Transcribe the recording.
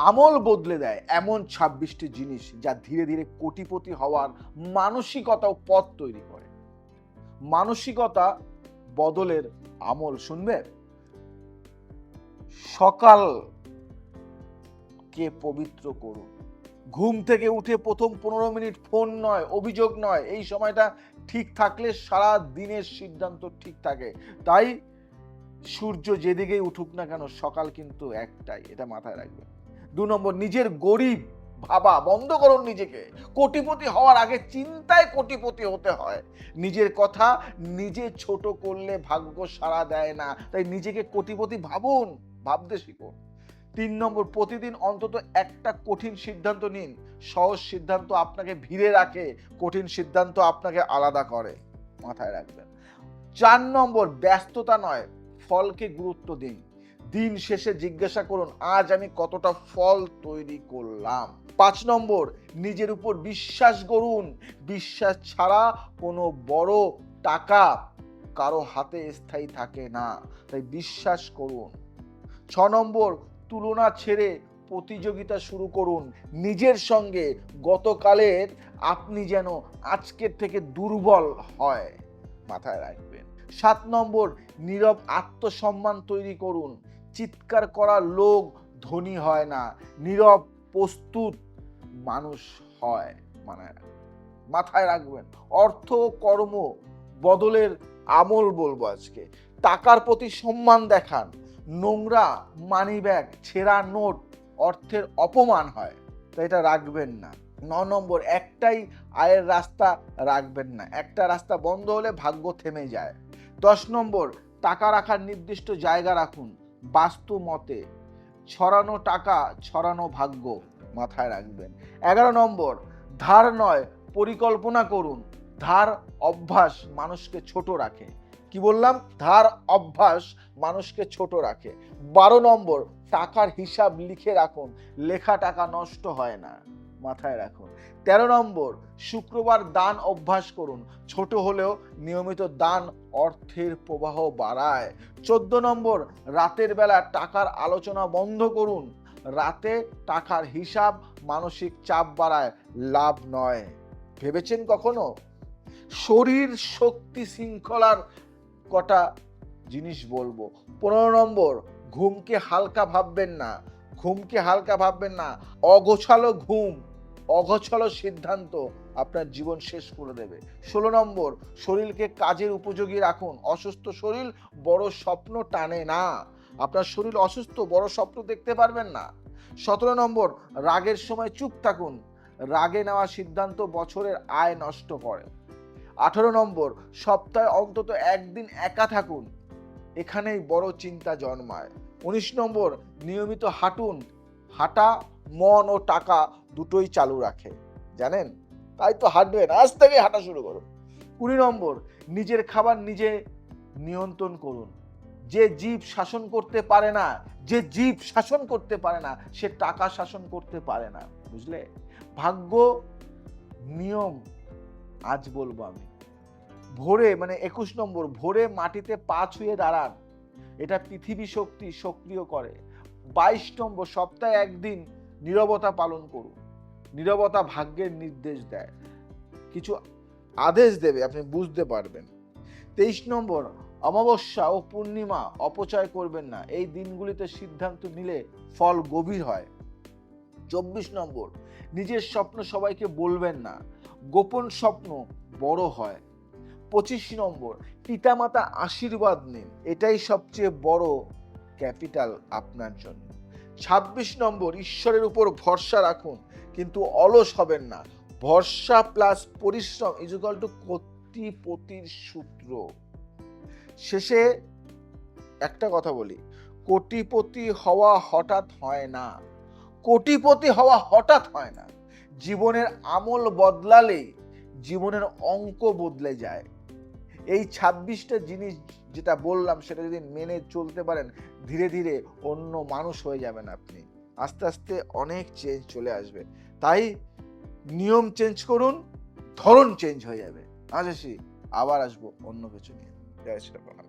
আমল বদলে দেয় এমন 26টি জিনিস যা ধীরে ধীরে কোটিপতি হওয়ার মানসিকতা ও পথ তৈরি করে। মানসিকতা বদলের আমল শুনবে। সকালকে পবিত্র করুন। ঘুম থেকে উঠে প্রথম 15 মিনিট ফোন নয়, অভিযোগ নয়। এই সময়টা ঠিক থাকলে সারা দিনের সিদ্ধান্ত ঠিক থাকে। তাই সূর্য যেদিকেই উঠুক না কেন, সকাল কিন্তু একটাই, এটা মাথায় রাখবেন। 2 নম্বর, নিজের গরিব ভাবা বন্ধ করুন নিজেকে। কোটিপতি হওয়ার আগে চিন্তায় কোটিপতি হতে হয়। নিজের কথা নিজে ছোট করলে ভাগ্য সাড়া দেয় না। তাই নিজেকে কোটিপতি ভাবুন, ভাবতে শিখুন। 3 নম্বর, প্রতিদিন অন্তত একটা কঠিন সিদ্ধান্ত নিন। সহজ সিদ্ধান্ত আপনাকে ভিড়ে রাখে, কঠিন সিদ্ধান্ত আপনাকে আলাদা করে, মাথায় রাখবেন। 4 নম্বর, ব্যস্ততা নয়, ফলকে গুরুত্ব দিন। দিন শেষে জিজ্ঞাসা করুন, আজ আমি কতটা ফল তৈরি করলাম। 5 নম্বর, নিজের উপর বিশ্বাস করুন। বিশ্বাস ছাড়া কোনো বড় টাকা কারো হাতে স্থায়ী থাকে না, তাই বিশ্বাস করুন। 6 নম্বর, তুলনা ছেড়ে প্রতিযোগিতা শুরু করুন নিজের সঙ্গে। গতকালের আপনি যেন আজকের থেকে দুর্বল হয়, মাথায় রাখবেন। 7 নম্বর, নীরব আত্মসম্মান তৈরি করুন। চিৎকার করা লোক ধনী হয় না, নীরব প্রস্তুত মানুষ হয়, মাথায় রাখবেন। অর্থ কর্ম বদলের আমল বলবো আজকে। টাকার প্রতি সম্মান দেখান। নোংরা মানিব্যাগ, ছেঁড়া নোট অর্থের অপমান হয়, তাই এটা রাখবেন না। 9 নম্বর, একটাই আয়ের রাস্তা রাখবেন না। একটা রাস্তা বন্ধ হলে ভাগ্য থেমে যায়। 10 নম্বর, টাকা রাখার নির্দিষ্ট জায়গা রাখুন। বাস্তু মতে ছড়ানো টাকা ছড়ানো ভাগ্য, মাথায় রাখবেন। 11 নম্বর, ধার নয় পরিকল্পনা করুন। ধার অভ্যাস মানুষকে ছোট রাখে। কি বললাম? ধার অভ্যাস মানুষকে ছোট রাখে। 12 নম্বর, টাকার হিসাব লিখে রাখুন। লেখা টাকা নষ্ট হয় না, মাথায় রাখুন। 13 নম্বর, শুক্রবার দান অভ্যাস করুন। ছোট হলেও নিয়মিত দান অর্থের প্রবাহ বাড়ায়। 14 নম্বর, রাতের বেলা টাকার আলোচনা বন্ধ করুন। রাতে টাকার হিসাব মানসিক চাপ বাড়ায়, লাভ নয়। ভেবেছেন কখনো? শরীর শক্তি শৃঙ্খলার কটা জিনিস বলবো। 15 নম্বর, ঘুমকে হালকা ভাববেন না। ঘুমকে হালকা ভাববেন না। অগোছালো ঘুম, অগোছালো সিদ্ধান্ত আপনার জীবন শেষ করে দেবে। 16 নম্বর, শরীরকে কাজের উপযোগী রাখুন। অসুস্থ শরীর বড় স্বপ্ন টানে না। আপনার শরীর অসুস্থ, বড় স্বপ্ন দেখতে পারবেন না। 17 নম্বর, রাগের সময় চুপ থাকুন। রাগে নেওয়া সিদ্ধান্ত বছরের আয় নষ্ট করে। 18 নম্বর, সপ্তাহে অন্তত একদিন একা থাকুন। এখানেই বড় চিন্তা জন্মায়। 19 নম্বর, নিয়মিত হাঁটুন। হাঁটা মন ও টাকা দুটোই চালু রাখে, জানেন? তাই তো হাঁটবেন, আজ থেকে হাঁটা শুরু করুন। 20 নম্বর, নিজের খাবার নিজে নিয়ন্ত্রণ করুন। যে জীব শাসন করতে পারে না, যে জীব শাসন করতে পারে না, সে টাকা শাসন করতে পারে না, বুঝলে? ভাগ্য নিয়ম আজ বলবো আমি। ভোরে 21 নম্বর, ভোরে মাটিতে পা ছুঁয়ে দাঁড়ান। এটা পৃথিবী শক্তি সক্রিয় করে। 22 নম্বর, সপ্তাহে একদিন নীরবতা পালন করুন। নীরবতা ভাগ্যের নির্দেশ দেয়, কিছু আদেশ দেবে, আপনি বুঝতে পারবেন। 23 নম্বর, অমাবস্যা ও পূর্ণিমা অপচয় করবেন না। এই দিনগুলিতে সিদ্ধান্ত নিলে ফল গভীর হয়। 24 নম্বর, নিজের স্বপ্ন সবাইকে বলবেন না। গোপন স্বপ্ন বড় হয়। 25 নম্বর, পিতামাতা আশীর্বাদ নিন। এটাই সবচেয়ে বড় ক্যাপিটাল আপনার জন্য। 26 নম্বর, ঈশ্বরের উপর ভরসা রাখুন, কিন্তু অলস হবেন না। ভরসা প্লাস পরিশ্রম ইকুয়াল টু কোটিপতির সূত্র। শেষে একটা কথা বলি, কোটিপতি হওয়া হঠাৎ হয় না। কোটিপতি হওয়া হঠাৎ হয় না। জীবনের আমল বদলালে জীবনের অঙ্ক বদলে যায়। এই 26টা জিনিস যেটা বললাম, সেটা যদি মেনে চলতে পারেন, ধীরে ধীরে অন্য মানুষ হয়ে যাবেন আপনি। আস্তে আস্তে অনেক চেঞ্জ চলে আসবে। তাই নিয়ম চেঞ্জ করুন, ধরন চেঞ্জ হয়ে যাবে। আজ আসি, আবার আসবো অন্য কিছু নিয়ে। জয় শ্রী রাম।